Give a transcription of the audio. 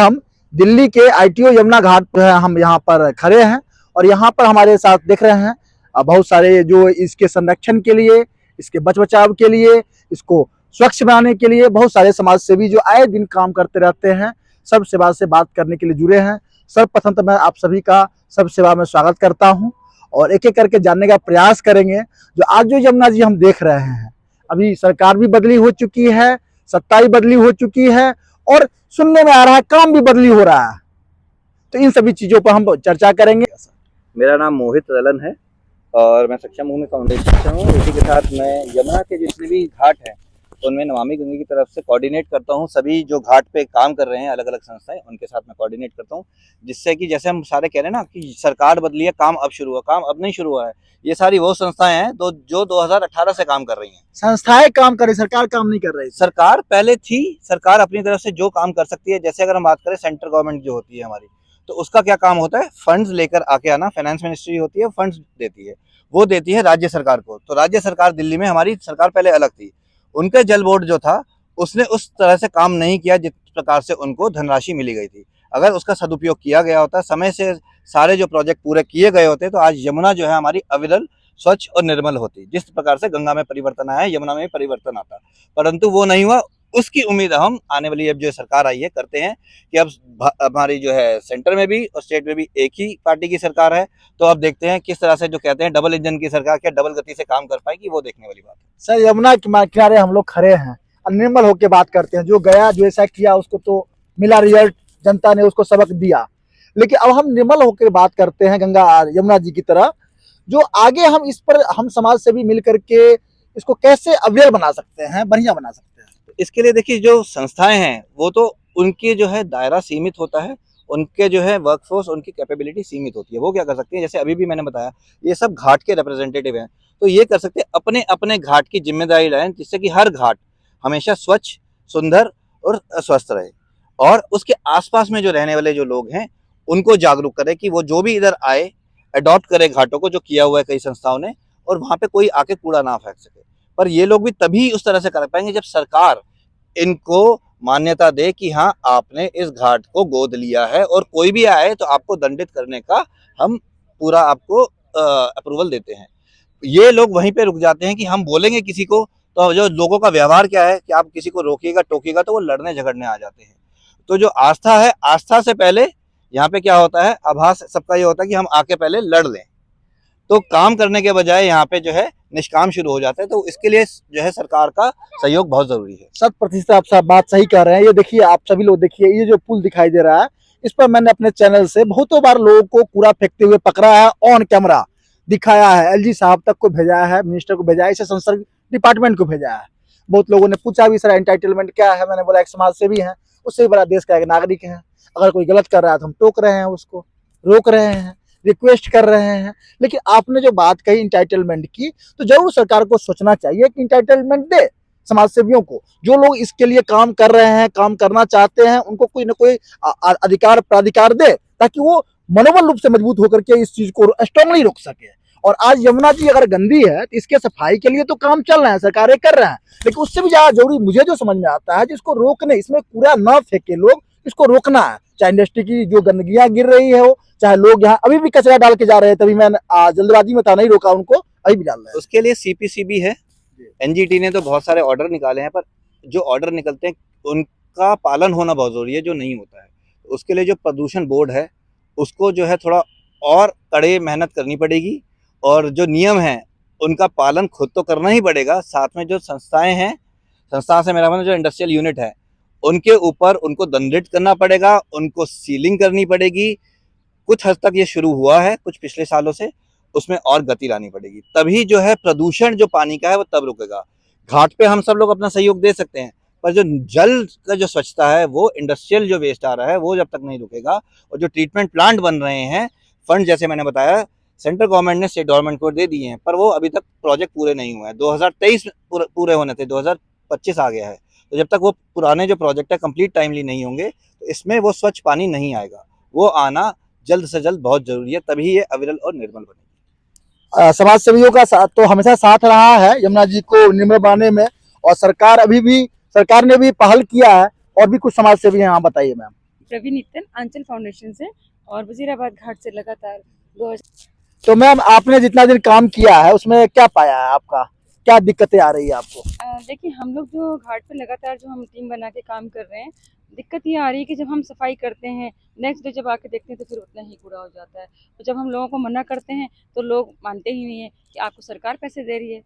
हम दिल्ली के ITO यमुना घाट पर हम यहाँ पर खड़े हैं और यहाँ पर हमारे साथ देख रहे हैं बहुत सारे जो इसके संरक्षण के लिए, इसके बचाव के लिए, इसको स्वच्छ बनाने के लिए बहुत सारे समाज सेवी जो आए दिन काम करते रहते हैं, सब सेवा से बात करने के लिए जुड़े हैं। सर्वप्रथम तो मैं आप सभी का सब सेवा में स्वागत करता हूं और एक एक करके जानने का प्रयास करेंगे। जो आज जो यमुना जी हम देख रहे हैं, अभी सरकार भी बदली हो चुकी है, सत्ता भी बदली हो चुकी है और सुनने में आ रहा है काम भी बदली हो रहा है, तो इन सभी चीजों पर हम चर्चा करेंगे। मेरा नाम मोहित रलन है और मैं सक्षम भूमि फाउंडेशन से हूँ। इसी के साथ मैं यमुना के जितने भी घाट हैं उनमें नमामि गंगे की तरफ से कोऑर्डिनेट करता हूँ। सभी जो घाट पे काम कर रहे हैं अलग अलग संस्थाएं, उनके साथ मैं कोऑर्डिनेट करता हूँ, जिससे कि जैसे हम सारे कह रहे हैं ना कि सरकार बदली है, काम अब शुरू हुआ। काम अब नहीं शुरू हुआ है, ये सारी वो संस्थाएं हैं जो 2018 से काम कर रही हैं। संस्थाएं काम कर रही, सरकार काम नहीं कर रही। सरकार पहले थी, सरकार अपनी तरफ से जो काम कर सकती है, जैसे अगर हम बात करें सेंट्रल गवर्नमेंट जो होती है हमारी, तो उसका क्या काम होता है, फंड्स लेकर आके आना। फाइनेंस मिनिस्ट्री होती है, फंड्स देती है, वो देती है राज्य सरकार को। तो राज्य सरकार दिल्ली में, हमारी सरकार पहले अलग थी, उनके जल बोर्ड जो था उसने उस तरह से काम नहीं किया जिस प्रकार से उनको धनराशि मिली गई थी। अगर उसका सदुपयोग किया गया होता, समय से सारे जो प्रोजेक्ट पूरे किए गए होते, तो आज यमुना जो है हमारी अविरल, स्वच्छ और निर्मल होती। जिस प्रकार से गंगा में परिवर्तन आया, यमुना में परिवर्तन आता, परंतु वो नहीं हुआ। उसकी उम्मीद हम आने वाली अब जो सरकार आई है करते हैं कि अब हमारी जो है सेंटर में भी और स्टेट में भी एक ही पार्टी की सरकार है, तो अब देखते हैं किस तरह से, जो कहते हैं डबल इंजन की सरकार, क्या डबल गति से काम कर पाएगी, वो देखने वाली बात है। सर, यमुना किनारे हम लोग खड़े हैं और निर्मल होकर बात करते हैं। जो गया, जो ऐसा किया उसको तो मिला रिजल्ट, जनता ने उसको सबक दिया। लेकिन अब हम निर्मल होकर बात करते हैं गंगा यमुना जी की तरह, जो आगे हम इस पर हम समाज से भी मिल करके इसको कैसे अवेयर बना सकते हैं, बढ़िया बना सकते हैं। इसके लिए देखिए, जो संस्थाएं हैं वो तो उनके जो है दायरा सीमित होता है, उनके जो है वर्कफोर्स, उनकी कैपेबिलिटी सीमित होती है। वो क्या कर सकते हैं, जैसे अभी भी मैंने बताया, ये सब घाट के रिप्रेजेंटेटिव हैं, तो ये कर सकते हैं अपने अपने घाट की जिम्मेदारी लें, जिससे कि हर घाट हमेशा स्वच्छ, सुंदर और स्वस्थ रहे। और उसके आसपास में जो रहने वाले जो लोग हैं उनको जागरूक करें कि वो जो भी इधर आए अडॉप्ट करे घाटों को, जो किया हुआ है कई संस्थाओं ने, और वहां पे कोई आके कूड़ा ना फेंक सके। पर ये लोग भी तभी उस तरह से कर पाएंगे जब सरकार इनको मान्यता दे कि हाँ, आपने इस घाट को गोद लिया है और कोई भी आए तो आपको दंडित करने का हम पूरा आपको अप्रूवल देते हैं। ये लोग वहीं पे रुक जाते हैं कि हम बोलेंगे किसी को, तो जो लोगों का व्यवहार क्या है कि आप किसी को रोकिएगा, टोकिएगा, तो वो लड़ने झगड़ने आ जाते हैं। तो जो आस्था है, आस्था से पहले यहाँ पे क्या होता है, आभास सबका ये होता है कि हम आके पहले लड़ लें, तो काम करने के बजाय यहाँ पे जो है निष्काम शुरू हो जाता है। तो इसके लिए जो है सरकार का सहयोग बहुत जरूरी है। 100% आप सब बात सही कह रहे हैं। ये देखिए, आप सभी लोग देखिए, ये जो पुल दिखाई दे रहा है, इस पर मैंने अपने चैनल से बहुतों बार लोगों को कूड़ा फेंकते हुए पकड़ा है, ऑन कैमरा दिखाया है, LG साहब तक को भेजा है, मिनिस्टर को भेजा है, इसे संसद डिपार्टमेंट को भेजा है। बहुत लोगों ने पूछा भी, सर एंटाइटलमेंट क्या है? मैंने बोला एक समाज सेवी है, उससे भी बड़ा देश का एक नागरिक है। अगर कोई गलत कर रहा है तो हम टोक रहे हैं, उसको रोक रहे हैं, रिक्वेस्ट कर रहे हैं। लेकिन आपने जो बात कही इंटाइटलमेंट की, तो जरूर सरकार को सोचना चाहिए कि इंटाइटलमेंट दे समाज सेवियों को। जो लोग इसके लिए काम कर रहे हैं, काम करना चाहते हैं, उनको कोई ना कोई अधिकार प्राधिकार दे, ताकि वो मनोबल रूप से मजबूत होकर के इस चीज को स्ट्रांगली रोक सके। और आज यमुना जी अगर गंदी है तो इसके सफाई के लिए तो काम चल रहा है, सरकारें कर रहे हैं, लेकिन उससे भी ज्यादा जरूरी मुझे जो समझ में आता है, जिसको रोकने, इसमें कूड़ा न फेंके लोग, इसको रोकना है। चाहे इंडस्ट्री की जो गंदगियां गिर रही है हो, चाहे लोग यहाँ अभी भी कचरा डाल के जा रहे हैं, तभी मैं जल्दबाजी में था, नहीं रोका उनको, अभी भी डाल रहे हैं। उसके लिए CPCB है, NGT ने तो बहुत सारे ऑर्डर निकाले हैं, पर जो ऑर्डर निकलते हैं उनका पालन होना बहुत जरूरी है, जो नहीं होता है। उसके लिए जो प्रदूषण बोर्ड है उसको जो है थोड़ा और कड़े मेहनत करनी पड़ेगी, और जो नियम है उनका पालन खुद तो करना ही पड़ेगा। साथ में जो संस्थाएं हैं, संस्था से मेरा मतलब जो इंडस्ट्रियल यूनिट है, उनके ऊपर उनको दंडित करना पड़ेगा, उनको सीलिंग करनी पड़ेगी। कुछ हद तक ये शुरू हुआ है कुछ पिछले सालों से, उसमें और गति लानी पड़ेगी, तभी जो है प्रदूषण जो पानी का है वो तब रुकेगा। घाट पे हम सब लोग अपना सहयोग दे सकते हैं, पर जो जल का जो स्वच्छता है, वो इंडस्ट्रियल जो वेस्ट आ रहा है, वो जब तक नहीं रुकेगा। और जो ट्रीटमेंट प्लांट बन रहे हैं, फंड जैसे मैंने बताया सेंट्रल गवर्नमेंट ने स्टेट गवर्नमेंट को दे दिए हैं, पर वो अभी तक प्रोजेक्ट पूरे नहीं हुए हैं। 2023 पूरे होने थे, 2025 आ गया है, तो जब तक वो पुराने जो प्रोजेक्ट है कंप्लीट टाइमली नहीं होंगे, तो इसमें वो स्वच्छ पानी नहीं आएगा। वो आना जल्द से जल्द बहुत जरूरी है, तभी ये अविरल और निर्मल बनेगी। समाज सेवियों का साथ तो हमेशा साथ रहा है यमुना जी को निर्मल बनाने में, और सरकार ने भी पहल किया है, और भी कुछ समाज सेवी हैं, यहाँ बताइए मैम। प्रवीण नितिन आंचल फाउंडेशन से और वजीराबाद घाट से लगातार 2000। तो मैम आपने जितना दिन काम किया है उसमें क्या पाया है, आपका क्या दिक्कतें आ रही है आपको? देखिए, हम लोग जो घाट पे लगातार जो हम टीम बना के काम कर रहे हैं, दिक्कत ये आ रही है कि जब हम सफाई करते हैं, नेक्स्ट डे जब आके देखते हैं तो फिर उतना ही कूड़ा हो जाता है। तो जब हम लोगों को मना करते हैं तो लोग मानते ही नहीं है कि आपको सरकार पैसे दे रही है,